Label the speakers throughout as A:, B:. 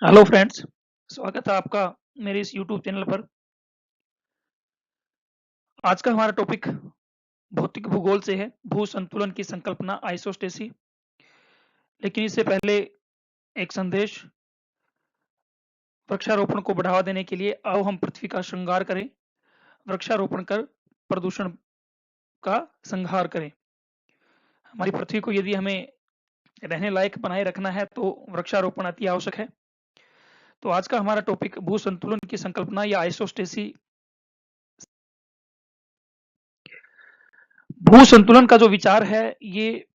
A: Hello friends, स्वागत है आपका मेरे इस यूट्यूब चैनल पर। आज का हमारा टॉपिक भौतिक भूगोल से है, भू संतुलन की संकल्पना आइसोस्टेसी। लेकिन इससे पहले एक संदेश, वृक्षारोपण को बढ़ावा देने के लिए आओ हम पृथ्वी का श्रृंगार करें, वृक्षारोपण कर प्रदूषण का संहार करें। हमारी पृथ्वी को यदि हमें रहने लायक बनाए रखना है तो वृक्षारोपण अति आवश्यक है। तो आज का हमारा टॉपिक भू संतुलन की संकल्पना या आइसोस्टेसी। भू संतुलन का जो विचार है ये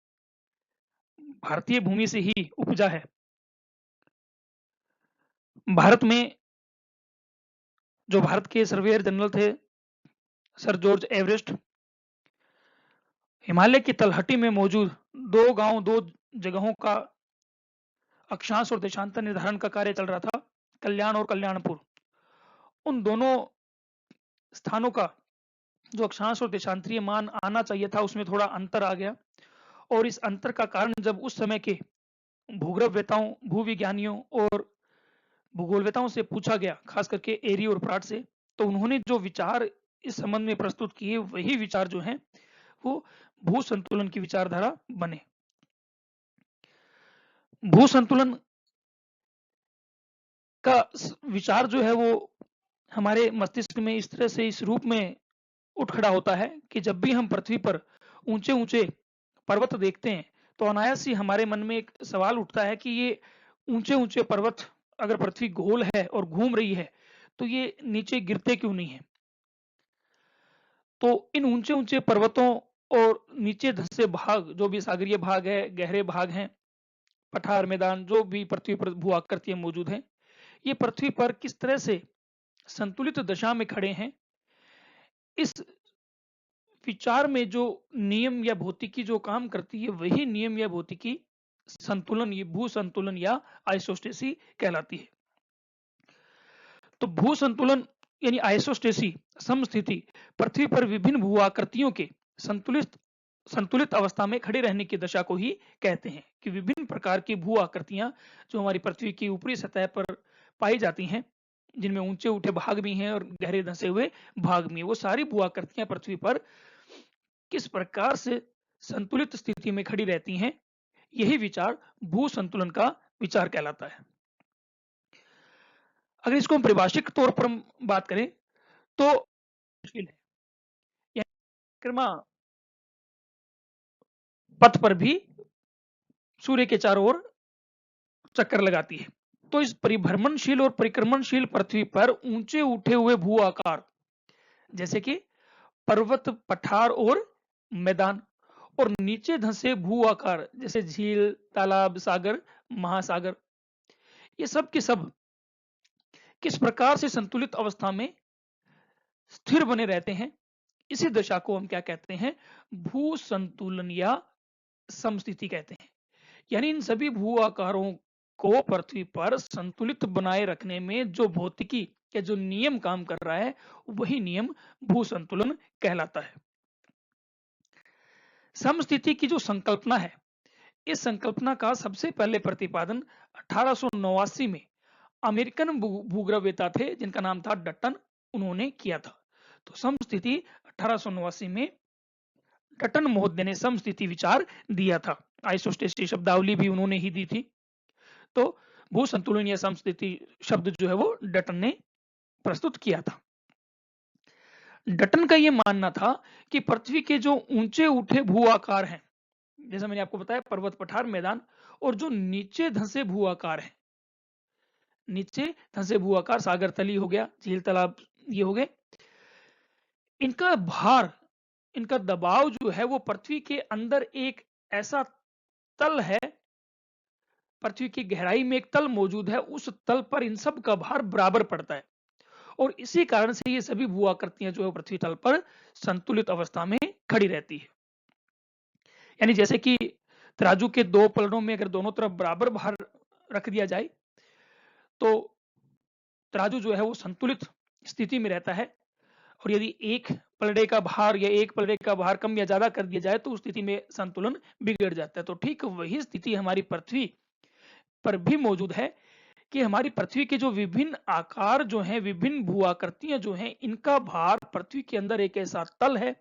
A: भारतीय भूमि से ही उपजा है। भारत में जो भारत के सर्वेयर जनरल थे सर जॉर्ज एवरेस्ट, हिमालय की तलहटी में मौजूद दो जगहों का अक्षांश और देशांतर निर्धारण का कार्य चल रहा था, कल्याण और कल्याणपुर। उन दोनों स्थानों का जो अक्षांश और देशांतरीय मान आना चाहिए था उसमें थोड़ा अंतर आ गया। और इस अंतर का कारण जब उस समय के भूगर्भवेताओं, भूविज्ञानियों और भूगोलवेताओं से पूछा गया, खास करके एरी और प्राट से, तो उन्होंने जो विचार इस संबंध में प्रस्तुत किए वही विचार जो हैं वो भू संतुलन की विचारधारा बने। भू संतुलन का विचार जो है वो हमारे मस्तिष्क में इस तरह से इस रूप में उठ खड़ा होता है कि जब भी हम पृथ्वी पर ऊंचे ऊंचे पर्वत देखते हैं तो अनायास ही हमारे मन में एक सवाल उठता है कि ये ऊंचे ऊंचे पर्वत अगर पृथ्वी गोल है और घूम रही है तो ये नीचे गिरते क्यों नहीं है। तो इन ऊंचे ऊंचे पर्वतों और नीचे धंसे भाग, जो भी सागरीय भाग है, गहरे भाग हैं, पठार मैदान, जो भी पृथ्वी पर भू आकृतियां मौजूद हैं, ये पृथ्वी पर किस तरह से संतुलित दशा में खड़े हैं। इस विचार में जो नियम या भौतिकी जो काम करती है वही नियम या भौतिकी संतुलन, ये भू संतुलन या आइसोस्टेसी कहलाती है। तो भू संतुलन यानी आइसोस्टेसी समस्थिति पृथ्वी पर विभिन्न भू आकृतियों के संतुलित संतुलित अवस्था में खड़े रहने की दशा को ही कहते हैं। कि विभिन्न प्रकार की भू आकृतियां जो हमारी पृथ्वी की ऊपरी सतह पर पाई जाती हैं, जिनमें ऊंचे उठे भाग भी हैं और गहरे धंसे हुए भाग भी हैं, वो सारी भू आकृतियां पृथ्वी पर किस प्रकार से संतुलित स्थिति में खड़ी रहती हैं, यही विचार भू संतुलन का विचार कहलाता है। अगर इसको हम परिभाषिक तौर पर हम बात करें तो मुश्किल है, परिक्रमा पथ पर भी सूर्य के चारों ओर चक्कर लगाती है। तो इस परिभ्रमणशील और परिक्रमणशील पृथ्वी पर ऊंचे उठे हुए भू आकार जैसे कि पर्वत, पठार और मैदान, और नीचे धंसे भू आकार जैसे झील, तालाब, सागर, महासागर, ये सब के सब किस प्रकार से संतुलित अवस्था में स्थिर बने रहते हैं, इसी दशा को हम क्या कहते हैं, भू संतुलन या समस्थिति कहते हैं। यानी इन सभी भू आकारों को पृथ्वी पर संतुलित बनाए रखने में जो भौतिकी या जो नियम काम कर रहा है वही नियम भू संतुलन कहलाता है। समस्थिति की जो संकल्पना है, इस संकल्पना का सबसे पहले प्रतिपादन 1889 में अमेरिकन भूगर्भवेता थे जिनका नाम था डटन, उन्होंने किया था। तो समस्थिति 1889 में डटन महोदय ने समस्थिति विचार दिया था। आइसोस्टेसी शब्दावली भी उन्होंने ही दी थी। तो भू संतुलन या समस्थिति शब्द जो है वो डटन ने प्रस्तुत किया था। डटन का यह मानना था कि पृथ्वी के जो ऊंचे उठे भू आकार हैं, जैसा मैंने आपको बताया पर्वत, पठार, मैदान, और जो नीचे धंसे भू आकार हैं, नीचे धंसे भू आकार सागर तली हो गया, झील, तालाब, ये हो गए, इनका भार, इनका दबाव जो है वो पृथ्वी के अंदर एक ऐसा तल है, पृथ्वी की गहराई में एक तल मौजूद है, उस तल पर इन सब का भार बराबर पड़ता है। और इसी कारण से ये सभी भू आकृतियां जो है पृथ्वी तल पर संतुलित अवस्था में खड़ी रहती है। यानी जैसे कि तराजू के दो पलड़ों में अगर दोनों तरफ बराबर भार रख दिया जाए तो तराजू जो है वो संतुलित स्थिति में रहता है। और यदि एक पलड़े का भार या एक पलड़े का भार कम या ज्यादा कर दिया जाए तो उस स्थिति में संतुलन बिगड़ जाता है। तो ठीक वही स्थिति हमारी पृथ्वी पर भी मौजूद है कि हमारी पृथ्वी के जो विभिन्न आकार जो हैं, विभिन्न भू-आकृतियाँ जो हैं, इनका भार पृथ्वी के अंदर एक ऐसा तल है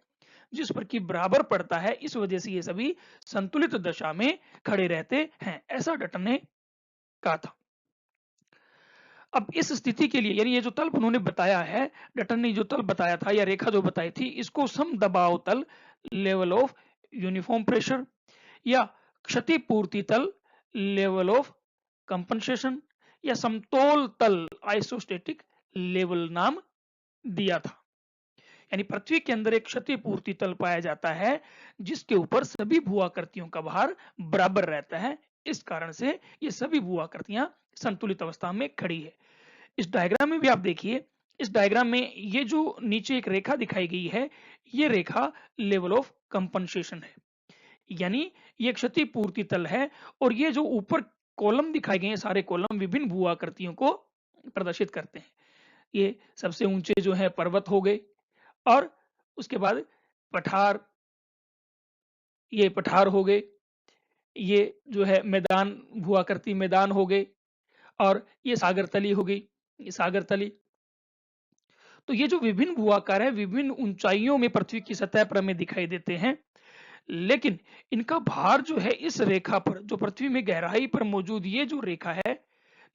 A: जिस पर कि बराबर पड़ता है। इस वजह से ये सभी संतुलित दशा में खड़े रहते हैं, ऐसा डटन ने कहा था। अब इस स्थिति के लिए यानी ये जो तल उन्होंने बताया है, डटन ने जो तल बताया था या रेखा जो बताई थी, इसको समदबाव तल, लेवल ऑफ यूनिफॉर्म प्रेशर, या क्षतिपूर्ति तल, लेवल ऑफ कंपनसेशन, या समतोल तल, आइसोस्टेटिक लेवल नाम दिया था। यानी पृथ्वी के अंदर एक क्षतिपूर्ति तल पाया जाता है जिसके ऊपर सभी भू-आकृतियों का भार बराबर रहता है। इस कारण से ये सभी भू-आकृतियां संतुलित अवस्था में खड़ी है। इस डायग्राम में भी आप देखिए, इस डायग्राम में ये जो नीचे एक रेखा दिखाई गई है, ये रेखा लेवल ऑफ कंपनसेशन है, यानी ये क्षतिपूर्ति तल है। और ये जो ऊपर कॉलम दिखाए गए हैं, सारे कॉलम विभिन्न भू-आकृतियों को प्रदर्शित करते हैं। ये सबसे ऊंचे जो है पर्वत हो गए, और उसके बाद पठार, ये पठार हो गए, ये जो है मैदान, भू-आकृति मैदान हो गए, और ये सागर तली हो गई, ये सागर तली। तो ये जो विभिन्न भू-आकार है, विभिन्न ऊंचाइयों में पृथ्वी की सतह पर हमें दिखाई देते हैं, लेकिन इनका भार जो है इस रेखा पर, जो पृथ्वी में गहराई पर मौजूद ये जो रेखा है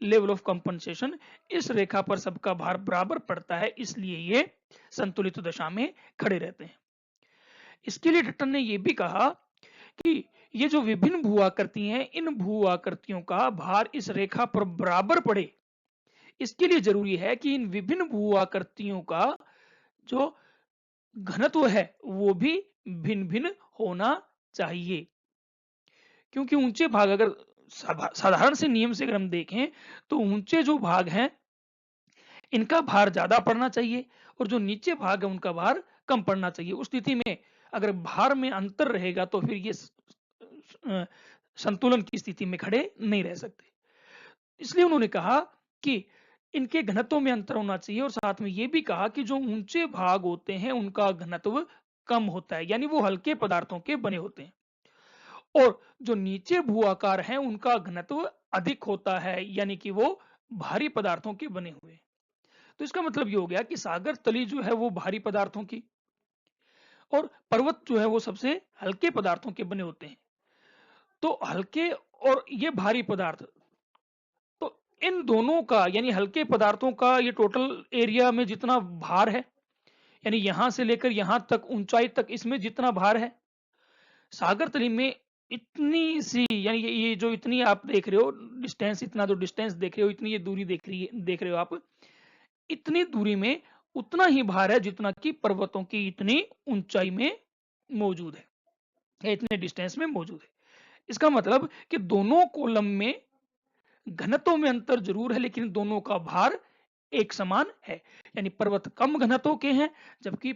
A: लेवल ऑफ कंपनसेशन, इस रेखा पर सबका भार बराबर पड़ता है, इसलिए ये संतुलित दशा में खड़े रहते हैं। इसके लिए डटन ने यह भी कहा कि ये जो विभिन्न भू-आकृति हैं, इन भू-आकृतियों का भार इस रेखा पर बराबर पड़े, इसके लिए जरूरी है कि इन विभिन्न भू-आकृतियों का जो घनत्व है वो भी भिन्न भिन्न होना चाहिए। क्योंकि ऊंचे भाग, अगर साधारण से नियम से अगर हम देखें, तो ऊंचे जो भाग हैं इनका भार ज्यादा पड़ना चाहिए, और जो नीचे भाग है उनका भार कम पड़ना चाहिए। उस स्थिति में अगर भार में अंतर रहेगा तो फिर ये संतुलन की स्थिति में खड़े नहीं रह सकते। इसलिए उन्होंने कहा कि इनके घनत्व में अंतर होना चाहिए, और साथ में ये भी कहा कि जो ऊंचे भाग होते हैं उनका घनत्व कम होता है, यानी वो हल्के पदार्थों के बने होते हैं, और जो नीचे भू आकार हैं उनका घनत्व अधिक होता है, यानी कि वो भारी पदार्थों के बने हुए। तो इसका मतलब ये हो गया कि सागर तली जो है वो भारी पदार्थों की, और पर्वत जो है वो सबसे हल्के पदार्थों के बने होते हैं। तो हल्के और ये भारी पदार्थ, तो इन दोनों का यानी हल्के पदार्थों का ये टोटल एरिया में जितना भार है, यानी यहां से लेकर यहां तक ऊंचाई तक इसमें जितना भार है, सागर तली में इतनी सी, यानी ये जो इतनी आप देख रहे हो डिस्टेंस, इतना जो डिस्टेंस देख रहे हो, इतनी ये दूरी देख रहे हो आप, इतनी दूरी में उतना ही भार है जितना कि पर्वतों की इतनी ऊंचाई में मौजूद है, या इतने डिस्टेंस में मौजूद है। इसका मतलब कि दोनों कॉलम में घनत्व में अंतर जरूर है, लेकिन दोनों का भार एक समान है, यानी पर्वत कम घनत्व के हैं जबकि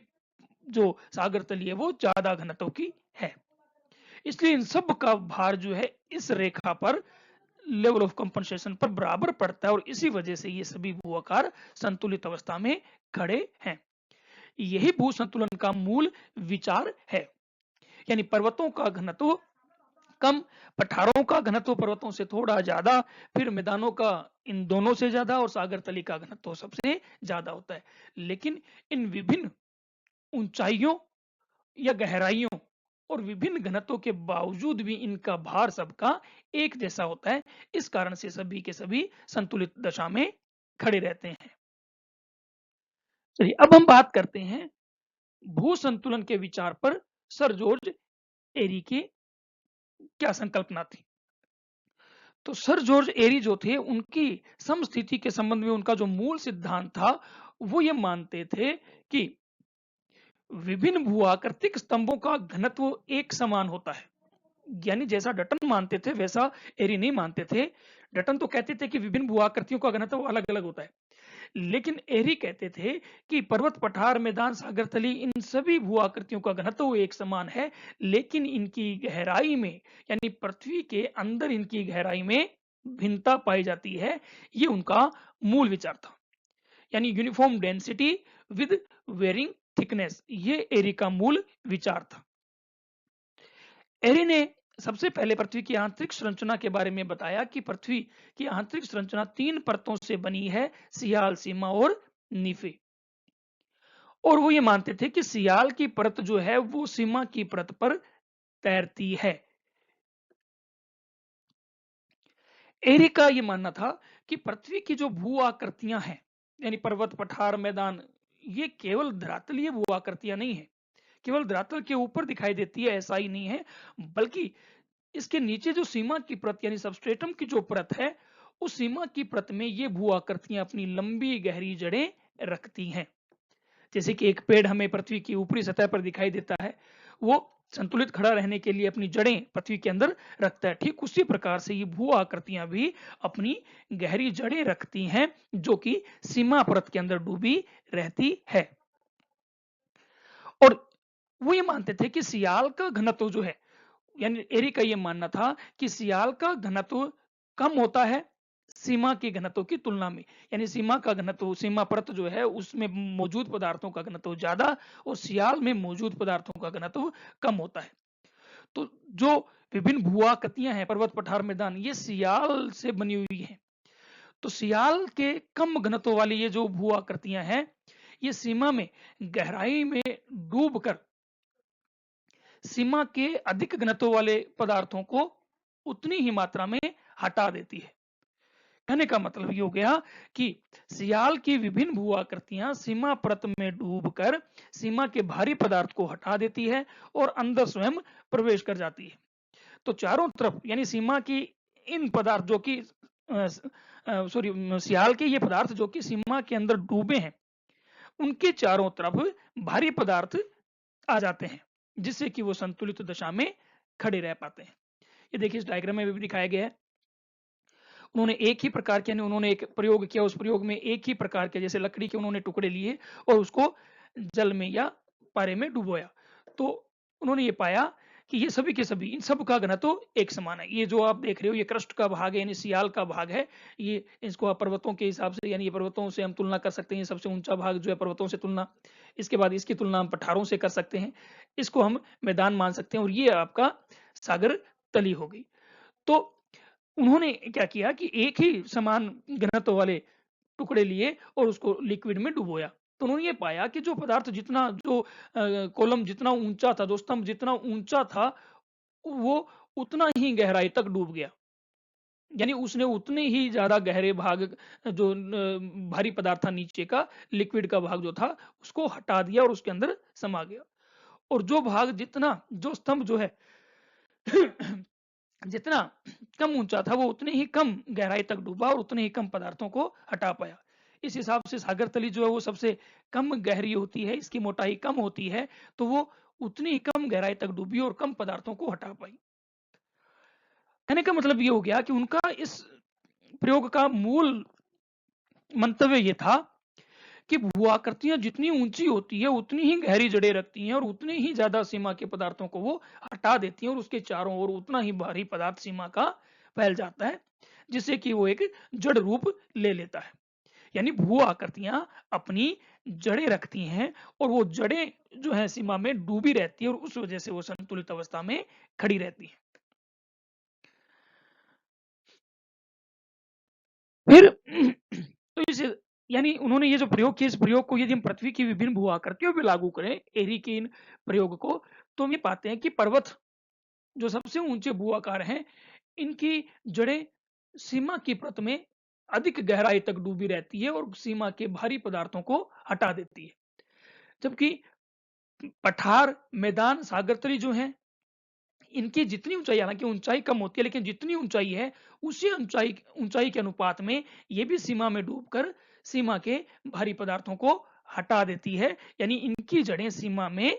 A: जो सागर तली है वो ज्यादा घनत्व की है। इसलिए इन सब का भार जो है इस रेखा पर लेवल ऑफ कंपनसेशन पर बराबर पड़ता है, और इसी वजह से ये सभी भू आकार संतुलित अवस्था में खड़े हैं। यही भू संतुलन का मूल विचार है, यानी पर्वतों का घनत्व कम, पठारों का घनत्व पर्वतों से थोड़ा ज्यादा, फिर मैदानों का इन दोनों से ज्यादा, और सागर तली का घनत्व सबसे ज्यादा होता है। लेकिन इन विभिन्न ऊंचाइयों या गहराइयों और विभिन्न घनत्वों के बावजूद भी इनका भार सबका एक जैसा होता है। इस कारण से सभी के सभी संतुलित दशा में खड़े रहते हैं। चलिए अब हम बात करते हैं भू संतुलन के विचार पर सर जॉर्ज एरी की क्या संकल्पना थी। तो सर जॉर्ज एरी जो थे, उनकी समस्थिति के संबंध में उनका जो मूल सिद्धांत था वो ये मानते थे कि विभिन्न भू-आकृतिक स्तंभों का घनत्व एक समान होता है। यानी जैसा डटन मानते थे वैसा एरी नहीं मानते थे। डटन तो कहते थे कि विभिन्न भू-आकृतियों का घनत्व अलग-अलग होता है, लेकिन एरी कहते थे कि पर्वत, पठार, मैदान, सागर तली, इन सभी भू-आकृतियों का घनत्व एक समान है, लेकिन इनकी गहराई में, यानी पृथ्वी के अंदर इनकी गहराई में भिन्नता पाई जाती है। ये उनका मूल विचार था, यानी uniform density with varying thickness, ये एरी का मूल विचार था। एरी ने सबसे पहले पृथ्वी की आंतरिक संरचना के बारे में बताया कि पृथ्वी की आंतरिक संरचना 3 परतों से बनी है, सियाल, सीमा और नीफे। और वो ये मानते थे कि सियाल की परत जो है वो सीमा की परत पर तैरती है। एरी का ये मानना था कि पृथ्वी की जो भू आकृतियां हैं, यानी पर्वत, पठार, मैदान, ये केवल धरातलीय भू आकृतियां नहीं है, केवल धरातल के ऊपर दिखाई देती है ऐसा ही नहीं है, बल्कि इसके नीचे जो सीमा की परत यानी सबस्ट्रेटम की जो परत है, उस सीमा की परत में ये भू आकृतियां अपनी लंबी गहरी जड़ें रखती हैं। जैसे कि एक पेड़ हमें पृथ्वी की ऊपरी सतह पर दिखाई देता है, वो संतुलित खड़ा रहने के लिए अपनी जड़ें पृथ्वी के अंदर रखता है, ठीक उसी प्रकार से ये भू आकृतियां भी अपनी गहरी जड़ें रखती हैं, जो कि सीमा परत के अंदर डूबी रहती है। और वो ये मानते थे कि सियाल का घनत्व जो है, यानी एरी का ये मानना था कि सियाल का घनत्व कम होता है सीमा के घनत्व की तुलना में, यानी सीमा का घनत्व, सीमा परत जो है उसमें मौजूद पदार्थों का घनत्व ज्यादा और सियाल में मौजूद पदार्थों का घनत्व कम होता है। तो जो विभिन्न भूआकृतियां हैं, पर्वत, पठार, मैदान, ये सियाल से बनी हुई हैं। तो सियाल के कम घनत्व वाली ये जो भूआकृतियां हैं, ये सीमा में गहराई में डूबकर सीमा के अधिक घनत्व वाले पदार्थों को उतनी ही मात्रा में हटा देती है। कहने का मतलब ये हो गया कि सियाल की विभिन्न भू आकृतियां सीमा परत में डूबकर सीमा के भारी पदार्थ को हटा देती है और अंदर स्वयं प्रवेश कर जाती है। तो चारों तरफ यानी सीमा की इन पदार्थ जो कि सॉरी सियाल के ये पदार्थ जो कि सीमा के अंदर डूबे हैं, उनके चारों तरफ भारी पदार्थ आ जाते हैं, जिससे कि वो संतुलित दशा में खड़े रह पाते हैं। ये देखिए इस डायग्राम में भी दिखाया गया है। उन्होंने एक ही प्रकार के, उन्होंने एक प्रयोग किया, उस प्रयोग में एक ही प्रकार के जैसे लकड़ी के उन्होंने टुकड़े लिए और उसको जल में या पारे में डुबोया। तो उन्होंने ये पाया कि ये सभी के सभी, इन सब का घनत्व एक समान है। ये जो आप देख रहे हो ये क्रस्ट का भाग है, यानी सियाल का भाग है। ये इसको आप पर्वतों के हिसाब से, यानी ये पर्वतों से हम तुलना कर सकते हैं, सबसे ऊंचा भाग जो है पर्वतों से तुलना। इसके बाद इसकी तुलना हम पठारों से कर सकते हैं, इसको हम मैदान मान सकते हैं, और ये आपका सागर तली हो गई। तो उन्होंने क्या किया कि एक ही समान घनत्व वाले टुकड़े लिए और उसको लिक्विड में डुबोया। तो उन्होंने ये पाया कि जो पदार्थ जितना, जो कॉलम जितना ऊंचा था, जो स्तंभ जितना ऊंचा था, वो उतना ही गहराई तक डूब गया। यानी उसने उतने ही ज्यादा गहरे भाग, जो भारी पदार्थ था नीचे का, लिक्विड का भाग जो था, उसको हटा दिया और उसके अंदर समा गया। और जो भाग जितना, जो स्तंभ जो है जितना कम ऊंचा था, वो उतने ही कम गहराई तक डूबा और उतने ही कम पदार्थों को हटा पाया। इस हिसाब से सागर तली जो है वो सबसे कम गहरी होती है, इसकी मोटाई कम होती है, तो वो उतनी ही कम गहराई तक डूबी और कम पदार्थों को हटा पाई। कहने का मतलब ये हो गया कि उनका इस प्रयोग का मूल मंतव्य ये था कि भू-आकृतियां जितनी ऊंची होती है उतनी ही गहरी जड़ें रखती हैं और उतनी ही ज्यादा सीमा के पदार्थों को वो हटा देती हैं और उसके चारों ओर उतना ही भारी पदार्थ सीमा का फैल जाता है, जिससे कि वो एक जड़ रूप ले लेता है। यानी भू आकृतियां अपनी जड़ें रखती हैं और वो जड़ें जो है सीमा में डूबी रहती है और उस वजह से वो संतुलित अवस्था में खड़ी रहती है। फिर तो इस, यानी उन्होंने ये जो प्रयोग किया, इस प्रयोग को यदि हम पृथ्वी की विभिन्न भू आकृतियों पे लागू करें, एरी के इन प्रयोग को, तो हम ये पाते हैं कि पर्वत जो सबसे ऊंचे भू आकार हैं, इनकी जड़ें सीमा की परत में अधिक गहराई तक डूबी रहती है और सीमा के भारी पदार्थों को हटा देती है। जबकि पठार, मैदान, सागरतली जो है, इनकी जितनी ऊंचाई, हालांकि ऊंचाई कम होती है, लेकिन जितनी ऊंचाई है उसी ऊंचाई ऊंचाई के अनुपात में ये भी सीमा में डूबकर सीमा के भारी पदार्थों को हटा देती है। यानी इनकी जड़ें सीमा में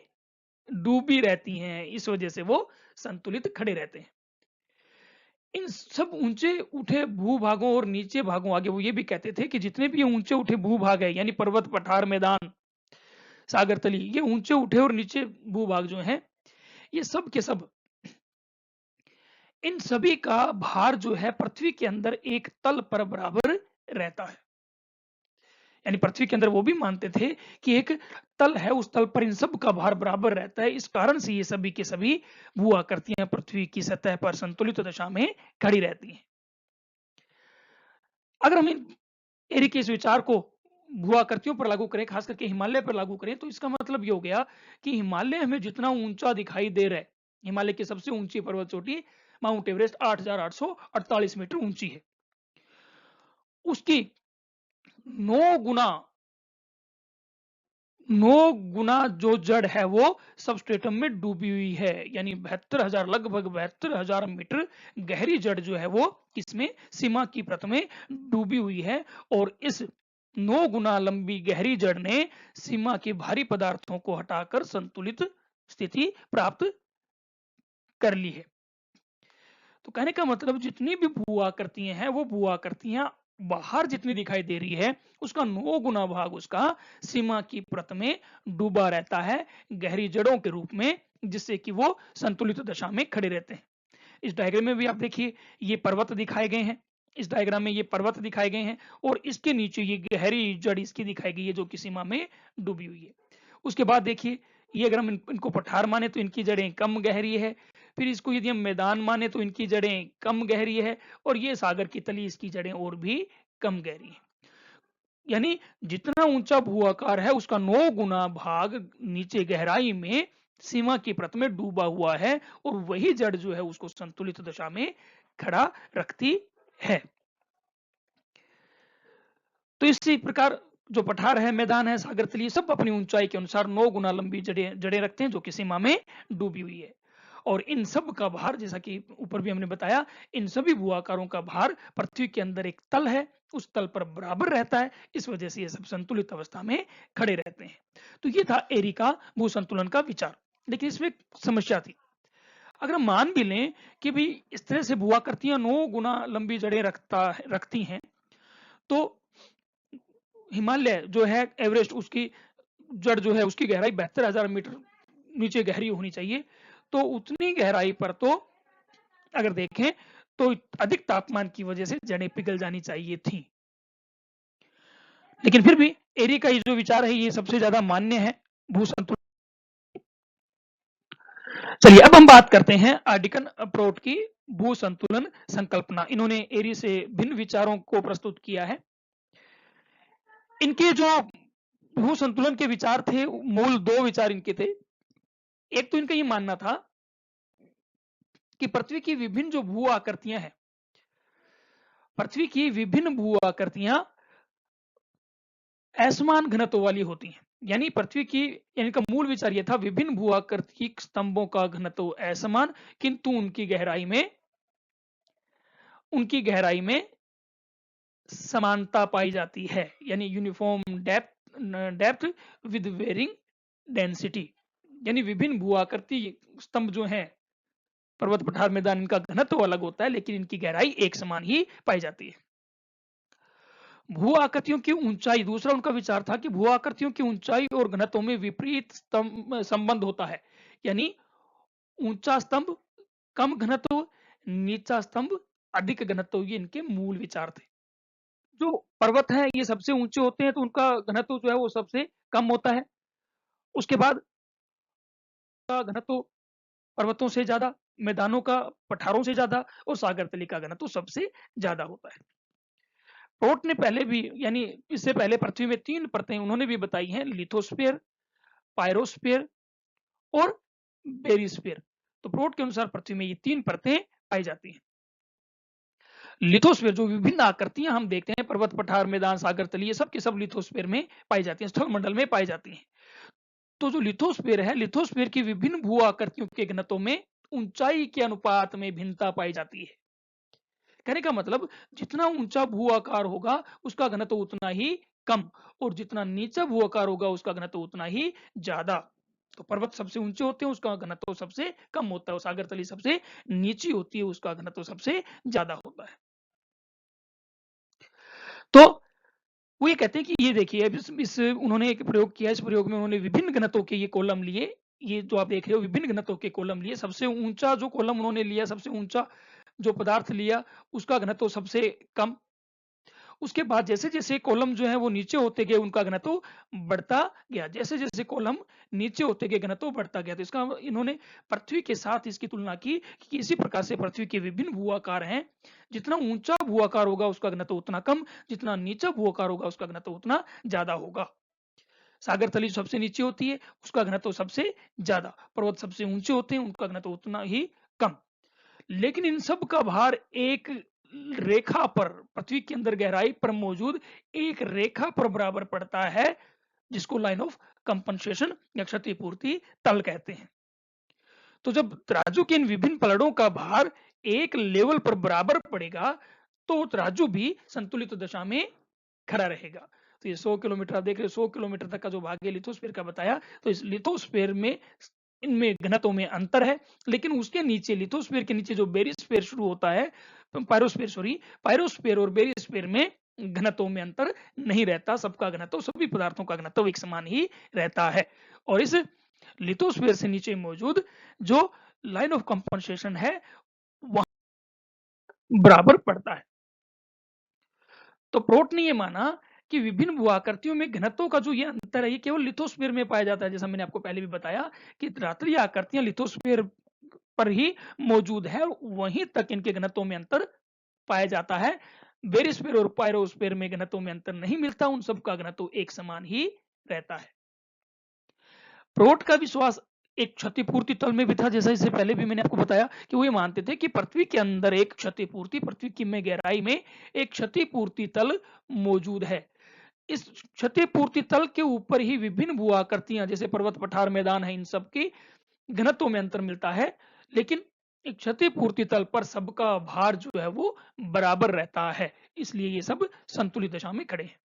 A: डूबी रहती हैं, इस वजह से वो संतुलित खड़े रहते हैं। इन सब ऊंचे उठे भूभागों और नीचे भागों, आगे वो ये भी कहते थे कि जितने भी ऊंचे उठे भूभाग है, यानी पर्वत, पठार, मैदान, सागरतली, ये ऊंचे उठे और नीचे भूभाग जो हैं, ये सब के सब, इन सभी का भार जो है पृथ्वी के अंदर एक तल पर बराबर रहता है। यानी पृथ्वी के अंदर वो भी मानते थे कि एक तल है, उस तल पर इन सब का भार बराबर रहता है। इस कारण से ये सभी के सभी भू आकृतियां पृथ्वी की सतह पर संतुलित दशा में खड़ी रहती हैं। अगर हम एरी के इस विचार को भू आकृतियों पर लागू करें, खास करके हिमालय पर लागू करें, तो इसका मतलब ये हो गया कि हिमालय हमें जितना ऊंचा दिखाई दे रहा है, हिमालय की सबसे ऊंची पर्वत चोटी माउंट एवरेस्ट 8,848 मीटर ऊंची है, उसकी 9 गुना 9 गुना जो जड़ है वो सबस्ट्रेटम में डूबी हुई है। यानी 72,000, लगभग 72,000 मीटर गहरी जड़ जो है वो इसमें सीमा की परत में डूबी हुई है। और इस 9 गुना लंबी गहरी जड़ ने सीमा के भारी पदार्थों को हटाकर संतुलित स्थिति प्राप्त कर ली है। तो कहने का मतलब जितनी भी भू आकृतियां हैं, वो भू आकृतियां बाहर जितनी दिखाई दे रही है, उसका 9 गुना भाग उसका सीमा की परत में डूबा रहता है गहरी जड़ों के रूप में, जिससे कि वो संतुलित दशा में खड़े रहते हैं। इस डायग्राम में भी आप देखिए, ये पर्वत दिखाए गए हैं, इस डायग्राम में ये पर्वत दिखाए गए हैं, और इसके नीचे ये गहरी जड़ इसकी दिखाई गई है जो कि सीमा में डूबी हुई है। उसके बाद देखिए, ये अगर हम इनको पठार माने तो इनकी जड़ें कम गहरी है, फिर इसको यदि हम मैदान माने तो इनकी जड़ें कम गहरी है, और ये सागर की तली, इसकी जड़ें और भी कम गहरी है। यानी जितना ऊंचा भू आकार है उसका 9 गुना भाग नीचे गहराई में सीमा की परत में डूबा हुआ है, और वही जड़ जो है उसको संतुलित दशा में खड़ा रखती है। तो इसी प्रकार जो पठार है, मैदान है, सागर तली, सब अपनी ऊंचाई के अनुसार 9 गुना लंबी जड़ें रखते हैं जो कि सीमा में डूबी हुई है। और इन सब का भार, जैसा कि ऊपर भी हमने बताया, इन सभी भू आकारों का भार पृथ्वी के अंदर एक तल है, उस तल पर बराबर रहता है। इस वजह से ये सब संतुलित अवस्था में खड़े रहते हैं। तो ये था एरी का भू संतुलन का विचार। लेकिन इसमें एक समस्या थी। अगर हम मान भी लें कि भाई इस तरह से भू आकृतियां 9 गुना लंबी जड़ें रखती हैं, तो हिमालय जो है एवरेस्ट, उसकी जड़ जो है उसकी गहराई 72,000 मीटर नीचे गहरी होनी चाहिए। तो उतनी गहराई पर तो अगर देखें तो अधिक तापमान की वजह से जड़ें पिघल जानी चाहिए थी। लेकिन फिर भी एरी का ये जो विचार है ये सबसे ज्यादा मान्य है भू संतुलन। चलिए अब हम बात करते हैं आर्डिकन अप्रोट की भू संतुलन संकल्पना। इन्होंने एरी से भिन्न विचारों को प्रस्तुत किया है। इनके जो भू संतुलन के विचार थे, मूल 2 विचार इनके थे। एक तो इनका ये मानना था कि पृथ्वी की विभिन्न जो भू आकृतियां हैं, पृथ्वी की विभिन्न भू आकृतियां असमान घनत्व वाली होती हैं। यानी पृथ्वी की, यानी का मूल विचार यह था, विभिन्न भू आकृति स्तंभों का घनत्व असमान, किंतु उनकी गहराई में समानता पाई जाती है। यानी uniform depth with varying density. यानी विभिन्न भू आकृति स्तंभ जो हैं, पर्वत, पठार, मैदान, इनका घनत्व अलग होता है लेकिन इनकी गहराई एक समान ही पाई जाती है। भू आकृतियों की ऊंचाई, दूसरा उनका विचार था कि भू आकृतियों की ऊंचाई और घनत्व में विपरीत संबंध होता है। यानी ऊंचा स्तंभ कम घनत्व, नीचा स्तंभ अधिक घनत्व, ये इनके मूल विचार थे। जो पर्वत है ये सबसे ऊंचे होते हैं तो उनका घनत्व जो है वो सबसे कम होता है। उसके बाद का घनत्व पर्वतों से ज्यादा, मैदानों का पठारों से ज्यादा, और सागर तली का घनत्व सबसे ज्यादा होता है। प्रोट ने पहले भी, यानी इससे पहले पृथ्वी में 3 परतें उन्होंने भी बताई हैं, लिथोस्फीयर, पायरोस्फीयर और बेरिस्फीयर। तो प्रोट के अनुसार पृथ्वी में ये 3 परतें पाई जाती हैं। लिथोस्फीयर जो विभिन्न आकृतियां हम देखते हैं, पर्वत, पठार, मैदान, सागर तली, ये सब के सब लिथोस्फीयर में पाई जाती हैं, स्थल मंडल में पाई जाती हैं। तो जो लिथोस्फीयर है, लिथोस्फीयर की विभिन्न भू आकृतियों के घनत्व में ऊंचाई के अनुपात में भिन्नता पाई जाती है। कहने का मतलब जितना ऊंचा भू आकार होगा उसका घनत्व उतना ही कम, और जितना नीचा भू आकार होगा उसका घनत्व उतना ही ज्यादा। तो पर्वत सबसे ऊंचे होते हैं, उसका घनत्व सबसे कम होता है, और सागर तली सबसे नीची होती है, उसका घनत्व सबसे ज्यादा होता है। तो वो ये कहते हैं कि ये देखिए, अब इस उन्होंने एक प्रयोग किया, इस प्रयोग में उन्होंने विभिन्न घनत्वों के ये कॉलम लिए, ये जो आप देख रहे हो विभिन्न घनत्वों के कॉलम लिए। सबसे ऊंचा जो कॉलम उन्होंने लिया, सबसे ऊंचा जो पदार्थ लिया, उसका घनत्व सबसे कम, उसके बाद जैसे-जैसे कॉलम जो है वो नीचे होते गए उनका घनत्व बढ़ता गया। जैसे-जैसे कॉलम नीचे होते गए घनत्व बढ़ता गया। तो इसका इन्होंने पृथ्वी के साथ इसकी तुलना की कि इसी प्रकार से पृथ्वी के विभिन्न भू-आकार हैं। जितना ऊंचा भू-आकार होगा उसका घनत्व उतना कम, जितना नीचा भू-आकार होगा उसका घनत्व उतना ज्यादा होगा। सागर तली सबसे नीचे होती है, उसका घनत्व सबसे ज्यादा। पर्वत सबसे ऊंचे होते हैं, उनका घनत्व उतना ही कम। लेकिन इन सब का भार एक रेखा पर, पृथ्वी के अंदर गहराई पर मौजूद एक रेखा पर बराबर पड़ता है, जिसको लाइन ऑफ कंपनसेशन या क्षतिपूर्ति तल कहते हैं। तो जब तराजू के इन विभिन्न पलड़ों का भार एक लेवल पर बराबर पड़ेगा तो तराजू भी संतुलित दशा में खड़ा रहेगा। तो ये 100 किलोमीटर आप देख रहे हो, 100 किलोमीटर तक का जो भाग है लिथोस्फीयर का बताया। तो इस लिथोस्फीयर में इनमें घनत्व में अंतर है, लेकिन उसके नीचे लिथोस्फीयर के नीचे जो बेरिस्फीयर शुरू होता है, पायरोस्फीयर और बेरिस्फीयर में घनत्व में अंतर नहीं रहता। सबका घनत्व, सभी पदार्थों का घनत्व एक समान ही रहता है। और इस लिथोस्फीयर से नीचे मौजूद जो लाइन ऑफ कंपनसेशन है वहां बराबर पड़ता है। तो प्रोट ने ये माना कि विभिन्न भू-आकृतियों में घनत्व का जो ये अंतर है ये केवल लिथोस्फीयर में पाया जाता है। जैसा मैंने आपको पहले भी बताया कि रात्रि आकृतियां लिथोस्फीयर पर ही मौजूद है और वहीं तक इनके घनत्व में अंतर पाया जाता है। बेरिस्फीयर और पायरोस्फीयर में घनत्व में अंतर नहीं मिलता, उन सब का घनत्व एक समान ही रहता है। प्रोट का विश्वास एक क्षतिपूर्ति तल में भी था। जैसा इससे पहले भी मैंने आपको बताया कि वो ये मानते थे कि पृथ्वी के अंदर एक क्षतिपूर्ति, पृथ्वी की में गहराई में एक क्षतिपूर्ति तल मौजूद है। इस क्षतिपूर्ति तल के ऊपर ही विभिन्न भू आकृतियां जैसे पर्वत, पठार, मैदान है, इन सब की घनत्व में अंतर मिलता है। लेकिन एक क्षतिपूर्ति तल पर सबका भार जो है वो बराबर रहता है, इसलिए ये सब संतुलित दशा में खड़े हैं।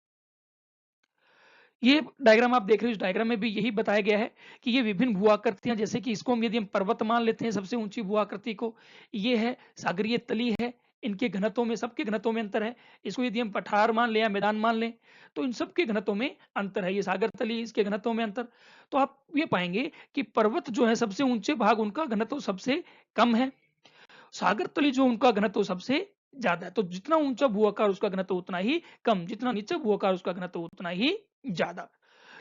A: ये डायग्राम आप देख रहे हो, इस डायग्राम में भी यही बताया गया है कि ये विभिन्न भू आकृतियां, जैसे कि इसको हम यदि हम पर्वत मान लेते हैं सबसे ऊंची भू आकृति को, ये है सागरीय तली है, इनके घनत्व में, सबके घनत्व में अंतर है। इसको यदि हम पठार मान लें या मैदान मान लें तो इन सबके घनत्व में अंतर है। ये सागर तली, इसके घनत्व में अंतर। तो आप ये पाएंगे कि पर्वत जो है सबसे ऊंचे भाग, उनका घनत्व सबसे कम है। सागर तली जो उनका घनत्व सबसे ज्यादा है। तो जितना ऊंचा भू आकार उसका घनत्व उतना ही कम, जितना नीचा भू आकार उसका घनत्व उतना ही ज्यादा।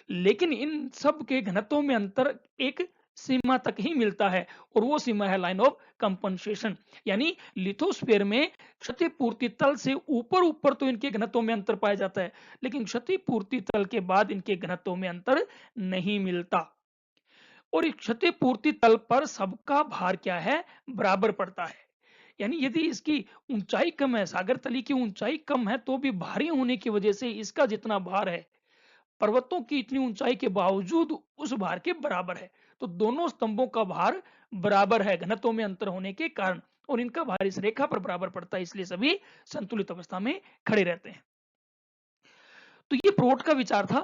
A: लेकिन इन सब के घनत्व में अंतर एक सीमा तक ही मिलता है और वो सीमा है लाइन ऑफ कंपनसेशन। यानी लिथोस्फीयर में क्षतिपूर्ति तल से ऊपर ऊपर तो इनके घनत्व में अंतर पाया जाता है, लेकिन क्षतिपूर्ति तल के बाद इनके घनत्व में अंतर नहीं मिलता। और इस क्षतिपूर्ति तल पर सबका भार क्या है, बराबर पड़ता है। यानी यदि इसकी ऊंचाई कम है, सागर तली की ऊंचाई कम है, तो भी भारी होने की वजह से इसका जितना भार है पर्वतों की इतनी ऊंचाई के बावजूद उस भार के बराबर है। तो दोनों स्तंभों का भार बराबर है घनत्व में अंतर होने के कारण, और इनका भार इस रेखा पर बराबर पड़ता है, इसलिए सभी संतुलित अवस्था में खड़े रहते हैं। तो ये प्रोट का विचार था।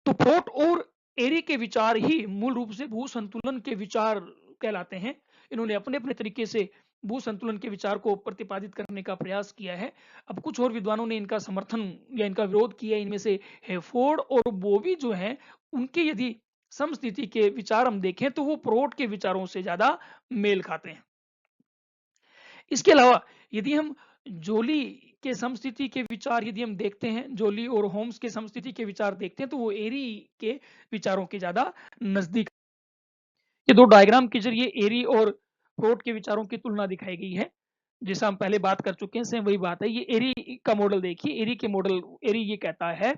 A: तो प्रोट और एरी के विचार ही मूल रूप से भू संतुलन के विचार कहलाते हैं। इन्होंने अपने अपने तरीके से भू संतुलन के विचार को प्रतिपादित करने का प्रयास किया है। अब कुछ और विद्वानों ने इनका समर्थन या इनका विरोध किया। इनमें से हेफोर्ड और बोवी जो हैं, उनके यदि समस्थिति के विचार हम देखें तो वो प्रोट के विचारों से ज्यादा मेल खाते हैं। इसके अलावा यदि हम जोली के समस्थिति के विचार यदि हम देखते हैं, जोली और होम्स के समस्थिति के विचार देखते हैं, तो वो एरी के विचारों के ज्यादा नजदीक। ये दो डायग्राम के जरिए एरी और प्रोट के विचारों की तुलना दिखाई गई है। जैसा हम पहले बात कर चुके हैं, सेम वही बात है। ये एरी का मॉडल देखिए। एरी के मॉडल, एरी ये कहता है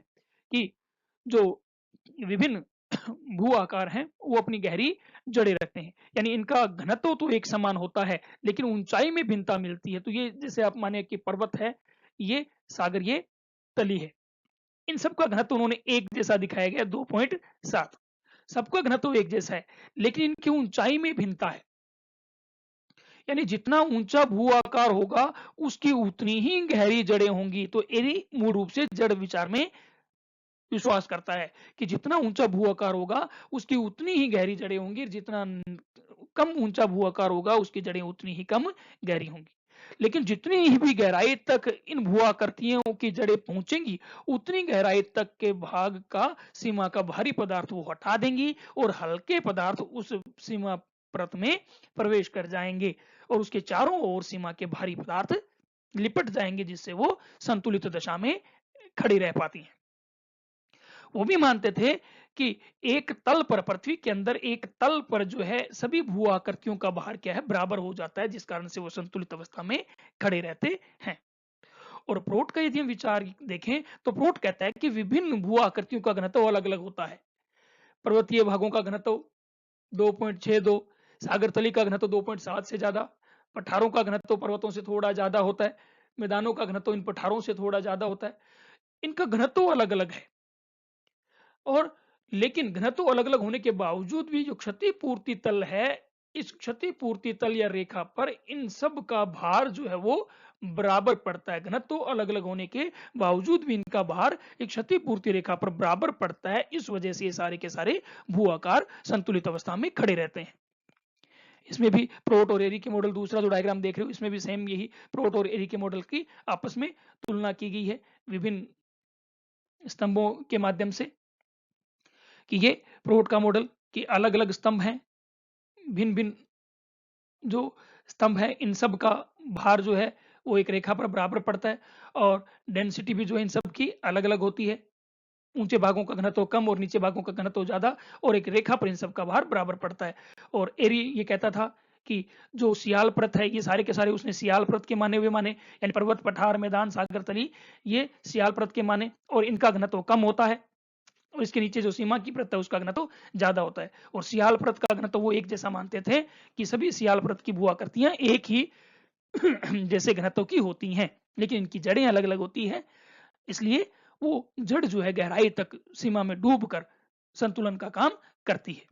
A: कि जो विभिन्न भू आकार हैं वो अपनी गहरी जड़ें रखते हैं, यानी इनका घनत्व तो एक समान होता है लेकिन ऊंचाई में भिन्नता मिलती है। तो ये जैसे आप माने कि पर्वत है, ये सागर, ये तली है, इन सबका घनत्व उन्होंने एक जैसा दिखाया गया 2.7। सबका घनत्व एक जैसा है लेकिन इनकी ऊंचाई में भिन्नता है, यानी जितना ऊंचा भू आकार होगा उसकी उतनी ही गहरी जड़ें होंगी। तो एरी मूल रूप से जड़ विचार में विश्वास करता है कि जितना ऊंचा भू आकार होगा उसकी उतनी ही गहरी जड़ें होंगी, जितना कम ऊंचा भू आकार होगा उसकी जड़ें उतनी ही कम गहरी होंगी। लेकिन जितनी ही भी गहराई तक इन भू आकृतियों की जड़ें पहुंचेंगी उतनी गहराई तक के भाग का, सीमा का भारी पदार्थ वो हटा देंगी और हल्के पदार्थ उस सीमा परत में प्रवेश कर जाएंगे और उसके चारों ओर सीमा के भारी पदार्थ लिपट जाएंगे, जिससे वो संतुलित दशा में खड़ी रह पाती हैं। वो भी मानते थे कि एक तल पर, पृथ्वी के अंदर एक तल पर जो है सभी भू आकृतियों का भार क्या है, बराबर हो जाता है, जिस कारण से वो संतुलित अवस्था में खड़े रहते हैं। और प्रोट का यदि हम विचार देखें तो प्रोट कहता है कि विभिन्न भू आकृतियों का घनत्व अलग अलग होता है। पर्वतीय भागों का घनत्व 2.62, सागर तली का घनत्व 2.7 से ज्यादा, पठारों का घनत्व पर्वतों से थोड़ा ज्यादा होता है, मैदानों का घनत्व इन पठारों से थोड़ा ज्यादा होता है। इनका घनत्व अलग अलग है, और लेकिन घनत्व अलग अलग होने के बावजूद भी जो क्षतिपूर्ति तल है, इस क्षतिपूर्ति तल या रेखा पर इन सब का भार जो है वो बराबर पड़ता है। घनत्व अलग अलग होने के बावजूद भी इनका भार एक क्षतिपूर्ति रेखा पर बराबर पड़ता है। इस वजह से ये सारे के सारे भू आकार संतुलित अवस्था में खड़े रहते हैं। इसमें भी प्रोट और एरी के मॉडल, दूसरा जो डायग्राम देख रहे हो इसमें भी सेम यही प्रोट और एरी के मॉडल की आपस में तुलना की गई है विभिन्न स्तंभों के माध्यम से, कि ये प्रोट का मॉडल कि अलग अलग स्तंभ हैं, भिन्न भिन्न जो स्तंभ है इन सब का भार जो है वो एक रेखा पर बराबर पड़ता है, और डेंसिटी भी जो है इन सब की अलग अलग होती है। ऊंचे भागों का घनत्व कम और नीचे भागों का घनत्व ज्यादा, और एक रेखा पर इन सब का भार बराबर पड़ता है। और एरी ये कहता था कि जो सियाल परत है, ये सारे के सारे उसने सियाल परत के माने हुए माने, यानी पर्वत, पठार, मैदान, सागर तली, ये सियाल परत के माने, और इनका घनत्व कम होता है। और इसके नीचे जो सीमा की परत है उसका घनत्व ज्यादा होता है। और सियाल परत का घनत्व वो एक जैसा मानते थे कि सभी सियाल परत की भू आकृतियां एक ही जैसे घनत्व की होती हैं, लेकिन इनकी जड़ें अलग अलग होती हैं। इसलिए वो जड़ जो है गहराई तक सीमा में डूब कर संतुलन का काम करती है,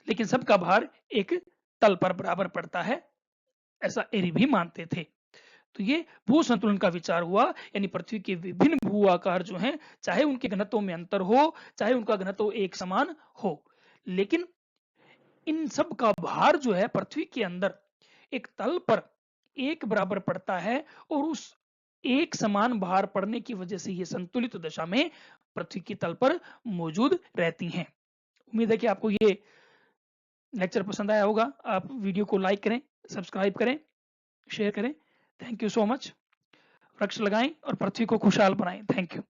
A: लेकिन सबका भार एक तल पर बराबर पड़ता है, ऐसा एरी भी मानते थे। तो ये भू संतुलन का विचार हुआ, यानी पृथ्वी के विभिन्न भू आकार जो हैं, चाहे उनके घनत्व में अंतर हो, चाहे उनका घनत्व एक समान हो, लेकिन इन सब का भार जो है पृथ्वी के अंदर एक तल पर एक बराबर पड़ता है, और उस एक समान भार पड़ने की वजह से ये संतुलित दशा में पृथ्वी की तल पर मौजूद रहती हैं। उम्मीद है कि आपको ये लेक्चर पसंद आया होगा। आप वीडियो को लाइक करें, सब्सक्राइब करें, शेयर करें। Thank you so much. वृक्ष लगाएं और पृथ्वी को खुशहाल बनाएं। Thank you.